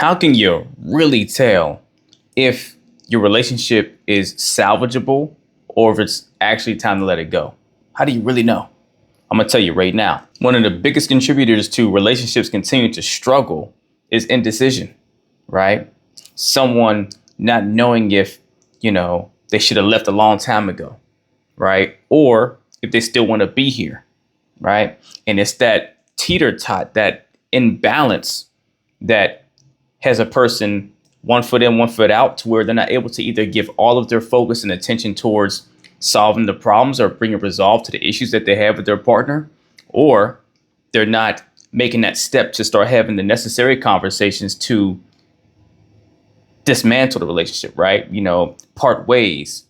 How can you really tell if your relationship is salvageable or if it's actually time to let it go? How do you really know? I'm going to tell you right now. One of the biggest contributors to relationships continuing to struggle is indecision, right? Someone not knowing if, they should have left a long time ago, right? Or if they still want to be here, right? And it's that teeter-tot, that imbalance that has a person 1 foot in, 1 foot out, to where they're not able to either give all of their focus and attention towards solving the problems or bringing resolve to the issues that they have with their partner, or they're not making that step to start having the necessary conversations to dismantle the relationship, right? Part ways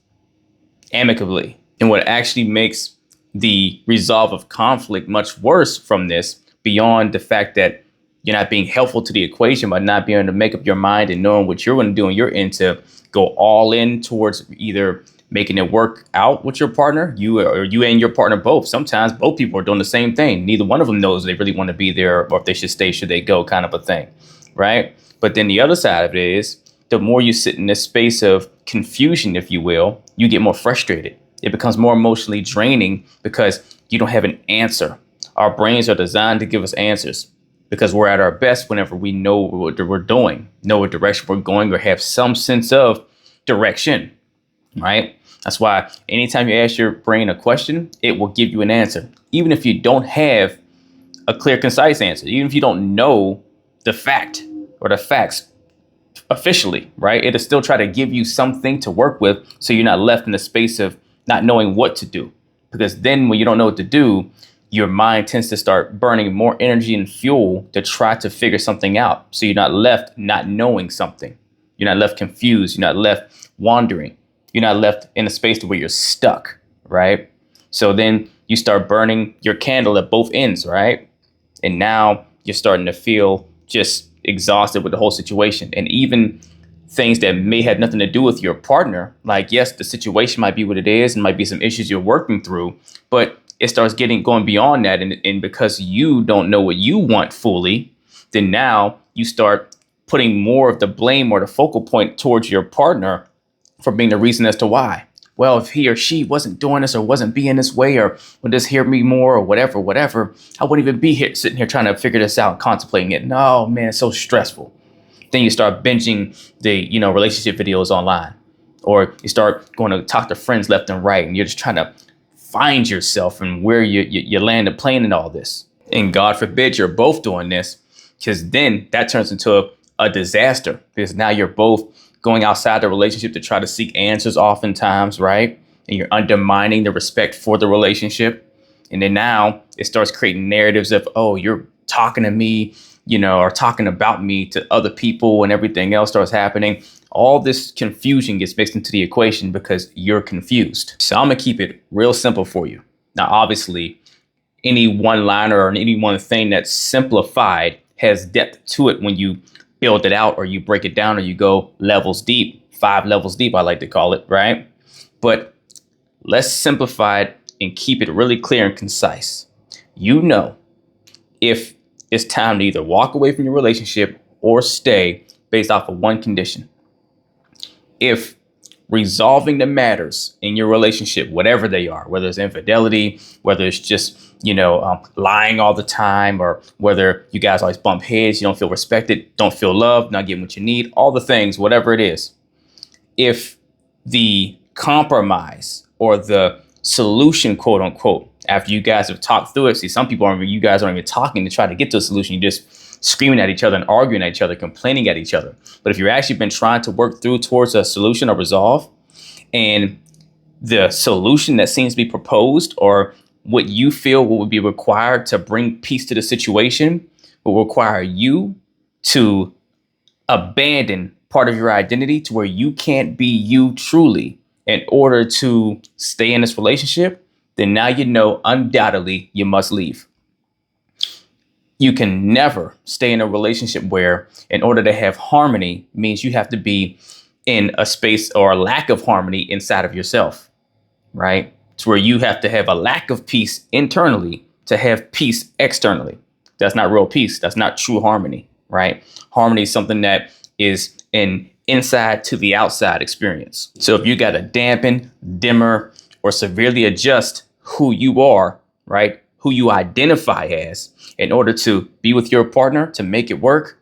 amicably. And what actually makes the resolve of conflict much worse from this, beyond the fact that you're not being helpful to the equation by not being able to make up your mind and knowing what you're going to do on your end to go all in towards either making it work out with your partner, you and your partner both. Sometimes both people are doing the same thing. Neither one of them knows they really want to be there, or if they should stay, should they go, kind of a thing, right? But then the other side of it is, the more you sit in this space of confusion, if you will, you get more frustrated. It becomes more emotionally draining because you don't have an answer. Our brains are designed to give us answers because we're at our best whenever we know what we're doing, know what direction we're going, or have some sense of direction, right? That's why anytime you ask your brain a question, it will give you an answer. Even if you don't have a clear, concise answer, even if you don't know the fact or the facts officially, right? It'll still try to give you something to work with, so you're not left in the space of not knowing what to do. Because then when you don't know what to do, your mind tends to start burning more energy and fuel to try to figure something out. So you're not left not knowing something. You're not left confused. You're not left wandering. You're not left in a space where you're stuck, right? So then you start burning your candle at both ends, right? And now you're starting to feel just exhausted with the whole situation. And even things that may have nothing to do with your partner, like, yes, the situation might be what it is and might be some issues you're working through, but it starts going beyond that. And because you don't know what you want fully, then now you start putting more of the blame or the focal point towards your partner for being the reason as to why. Well, if he or she wasn't doing this or wasn't being this way, or would just hear me more, or whatever, I wouldn't even be here sitting here trying to figure this out and contemplating it. No, man, it's so stressful. Then you start binging the, relationship videos online, or you start going to talk to friends left and right, and you're just trying to find yourself and where you land the plane in all this. And God forbid you're both doing this, because then that turns into a disaster, because now you're both going outside the relationship to try to seek answers oftentimes, right? And you're undermining the respect for the relationship. And then now it starts creating narratives of, oh, you're talking to me, or talking about me to other people, and everything else starts happening. All this confusion gets mixed into the equation because you're confused. So I'm going to keep it real simple for you. Now, obviously, any one liner or any one thing that's simplified has depth to it when you build it out, or you break it down, or you go levels deep, 5 levels deep, I like to call it, right? But let's simplify it and keep it really clear and concise. If it's time to either walk away from your relationship or stay, based off of one condition. If resolving the matters in your relationship, whatever they are, whether it's infidelity, whether it's just, lying all the time, or whether you guys always bump heads, you don't feel respected, don't feel loved, not getting what you need, all the things, whatever it is. If the compromise or the solution, quote unquote, after you guys have talked through it, see, some people you guys aren't even talking to try to get to a solution. You're just screaming at each other and arguing at each other, complaining at each other. But if you've actually been trying to work through towards a solution or resolve, and the solution that seems to be proposed, or what you feel would be required to bring peace to the situation, will require you to abandon part of your identity to where you can't be you truly in order to stay in this relationship, then now undoubtedly you must leave. You can never stay in a relationship where, in order to have harmony, means you have to be in a space or a lack of harmony inside of yourself, right? It's where you have to have a lack of peace internally to have peace externally. That's not real peace. That's not true harmony, right? Harmony is something that is an inside to the outside experience. So if you got to dampen, dimmer, or severely adjust who you are, right? Who you identify as in order to be with your partner to make it work,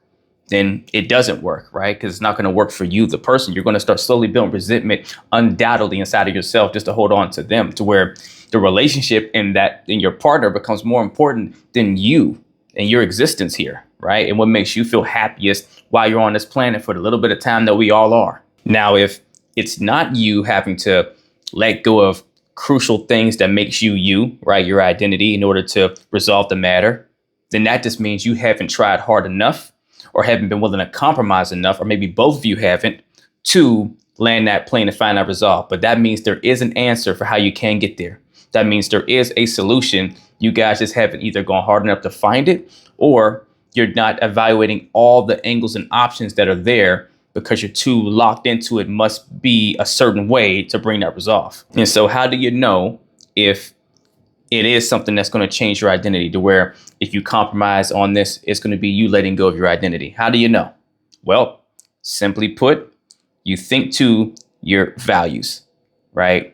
then it doesn't work, right? Because it's not going to work for you, the person. You're going to start slowly building resentment undoubtedly inside of yourself just to hold on to them, to where the relationship in your partner becomes more important than you and your existence here, right? And what makes you feel happiest while you're on this planet for the little bit of time that we all are. Now, if it's not you having to let go of crucial things that makes you, right, your identity in order to resolve the matter, then that just means you haven't tried hard enough or haven't been willing to compromise enough, or maybe both of you haven't, to land that plane and find that resolve. But that means there is an answer for how you can get there. That means there is a solution. You guys just haven't either gone hard enough to find it, or you're not evaluating all the angles and options that are there because you're too locked into it must be a certain way to bring that resolve. And so how do you know if it is something that's going to change your identity, to where if you compromise on this, it's going to be you letting go of your identity? How do you know? Well, simply put, you think to your values, right?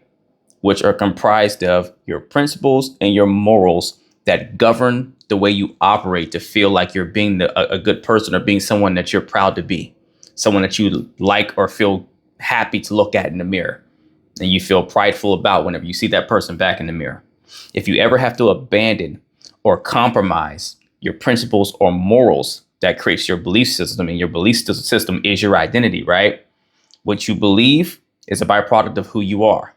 Which are comprised of your principles and your morals that govern the way you operate to feel like you're being a good person, or being someone that you're proud to be, someone that you like or feel happy to look at in the mirror, and you feel prideful about whenever you see that person back in the mirror. If you ever have to abandon or compromise your principles or morals, that creates your belief system, and your belief system is your identity, right? What you believe is a byproduct of who you are,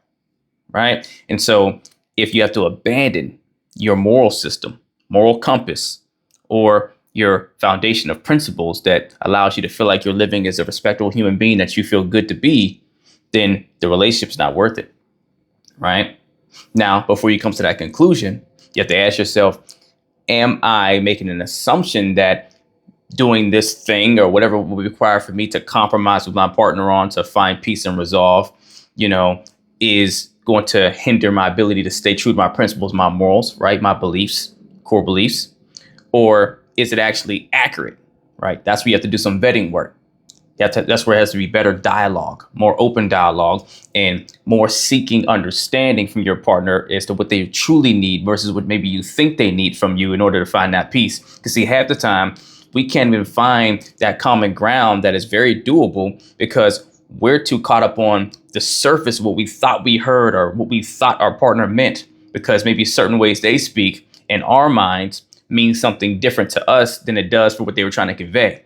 right? And so if you have to abandon your moral system, moral compass, or your foundation of principles that allows you to feel like you're living as a respectable human being that you feel good to be, then the relationship's not worth it, right? Now, before you come to that conclusion, you have to ask yourself, am I making an assumption that doing this thing or whatever will be required for me to compromise with my partner on to find peace and resolve, is going to hinder my ability to stay true to my principles, my morals, right? My beliefs, core beliefs, or is it actually accurate, right? That's where you have to do some vetting work. That's where it has to be better dialogue, more open dialogue, and more seeking understanding from your partner as to what they truly need versus what maybe you think they need from you in order to find that peace. Because see, half the time we can't even find that common ground that is very doable because we're too caught up on the surface, what we thought we heard or what we thought our partner meant, because maybe certain ways they speak in our minds mean something different to us than it does for what they were trying to convey.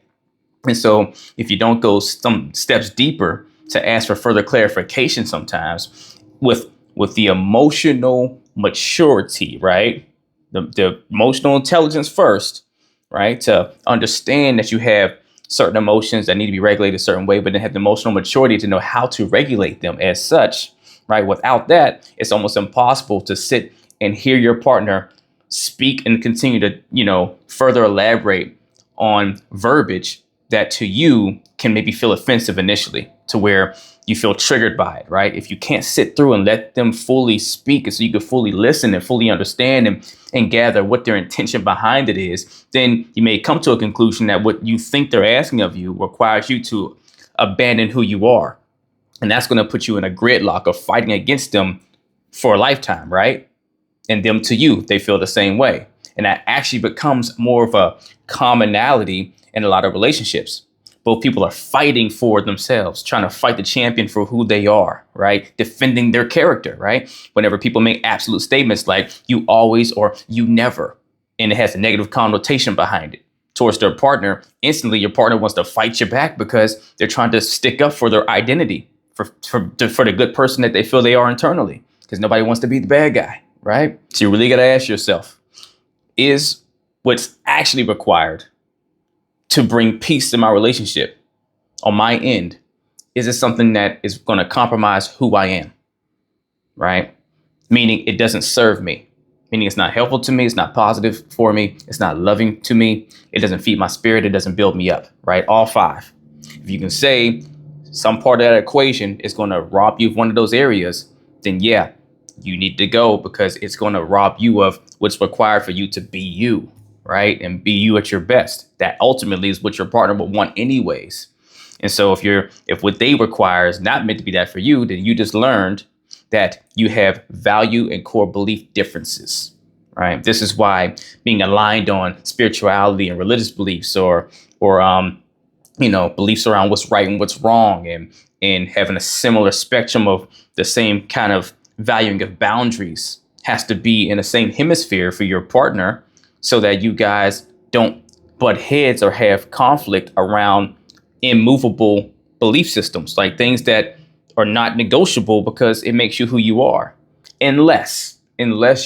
And so if you don't go some steps deeper to ask for further clarification sometimes with the emotional maturity, right? The emotional intelligence first, right? To understand that you have certain emotions that need to be regulated a certain way, but then have the emotional maturity to know how to regulate them as such, right? Without that, it's almost impossible to sit and hear your partner speak and continue to, further elaborate on verbiage that to you can maybe feel offensive initially, to where you feel triggered by it, right? If you can't sit through and let them fully speak, and so you can fully listen and fully understand and gather what their intention behind it is, then you may come to a conclusion that what you think they're asking of you requires you to abandon who you are. And that's going to put you in a gridlock of fighting against them for a lifetime, right? And them to you, they feel the same way. And that actually becomes more of a commonality in a lot of relationships. Both people are fighting for themselves, trying to fight the champion for who they are, right? Defending their character, right? Whenever people make absolute statements like you always or you never, and it has a negative connotation behind it towards their partner, instantly your partner wants to fight you back because they're trying to stick up for their identity, for the good person that they feel they are internally, because nobody wants to be the bad guy, right? So you really got to ask yourself, is what's actually required to bring peace to my relationship on my end, is it something that is going to compromise who I am, right? Meaning it doesn't serve me, meaning it's not helpful to me, it's not positive for me, it's not loving to me, it doesn't feed my spirit, it doesn't build me up, right? All five. If you can say some part of that equation is going to rob you of one of those areas, then yeah, you need to go, because it's going to rob you of what's required for you to be you. right? And be you at your best. That ultimately is what your partner would want anyways. And so if what they require is not meant to be that for you, then you just learned that you have value and core belief differences, right? This is why being aligned on spirituality and religious beliefs or beliefs around what's right and what's wrong, and having a similar spectrum of the same kind of valuing of boundaries has to be in the same hemisphere for your partner, so that you guys don't butt heads or have conflict around immovable belief systems, like things that are not negotiable because it makes you who you are. Unless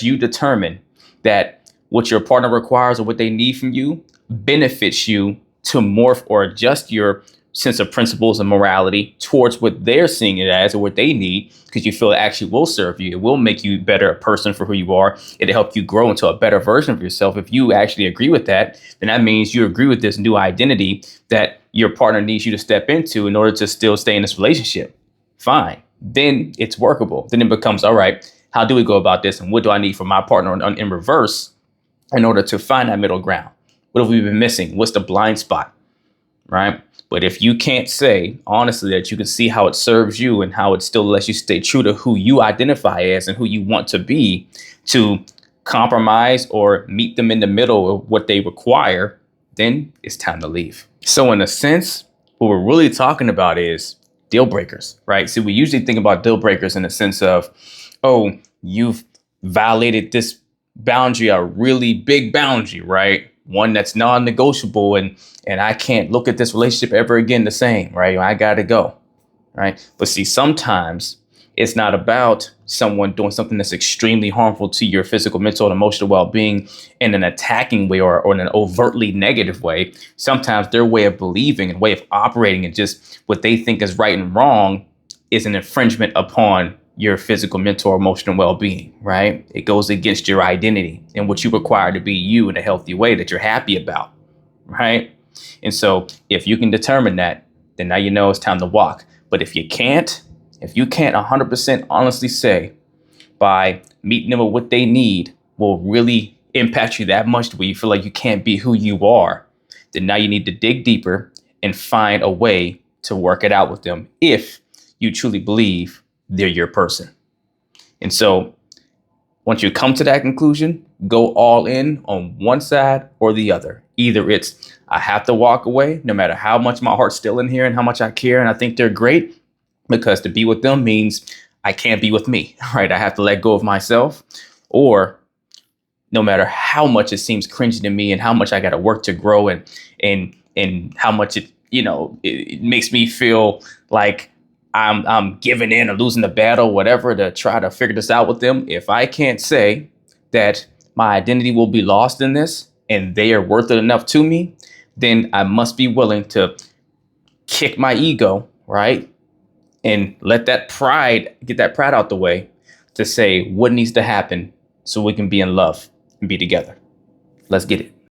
you determine that what your partner requires or what they need from you benefits you to morph or adjust your sense of principles and morality towards what they're seeing it as or what they need, because you feel it actually will serve you. It will make you better a person for who you are. It'll help you grow into a better version of yourself. If you actually agree with that, then that means you agree with this new identity that your partner needs you to step into in order to still stay in this relationship. Fine. Then it's workable. Then it becomes, all right, how do we go about this? And what do I need from my partner in reverse in order to find that middle ground? What have we been missing? What's the blind spot? Right? But if you can't say honestly that you can see how it serves you and how it still lets you stay true to who you identify as and who you want to be, to compromise or meet them in the middle of what they require, then it's time to leave. So in a sense, what we're really talking about is deal breakers, right? So we usually think about deal breakers in the sense of, oh, you've violated this boundary, a really big boundary, right? One that's non-negotiable, and I can't look at this relationship ever again the same, right? I got to go, right? But see, sometimes it's not about someone doing something that's extremely harmful to your physical, mental, and emotional well-being in an attacking way or in an overtly negative way. Sometimes their way of believing and way of operating and just what they think is right and wrong is an infringement upon your physical, mental, or emotional well-being, right? It goes against your identity and what you require to be you in a healthy way that you're happy about, right? And so if you can determine that, then now you know it's time to walk. But if you can't 100% honestly say by meeting them with what they need will really impact you that much where you feel like you can't be who you are, then now you need to dig deeper and find a way to work it out with them if you truly believe they're your person. And so once you come to that conclusion, go all in on one side or the other. Either it's, I have to walk away no matter how much my heart's still in here and how much I care and I think they're great, because to be with them means I can't be with me, right? I have to let go of myself. Or no matter how much it seems cringy to me and how much I got to work to grow and how much it makes me feel like I'm giving in or losing the battle, whatever, to try to figure this out with them. If I can't say that my identity will be lost in this and they are worth it enough to me, then I must be willing to kick my ego, right? And let that pride, get that pride out the way to say what needs to happen so we can be in love and be together. Let's get it.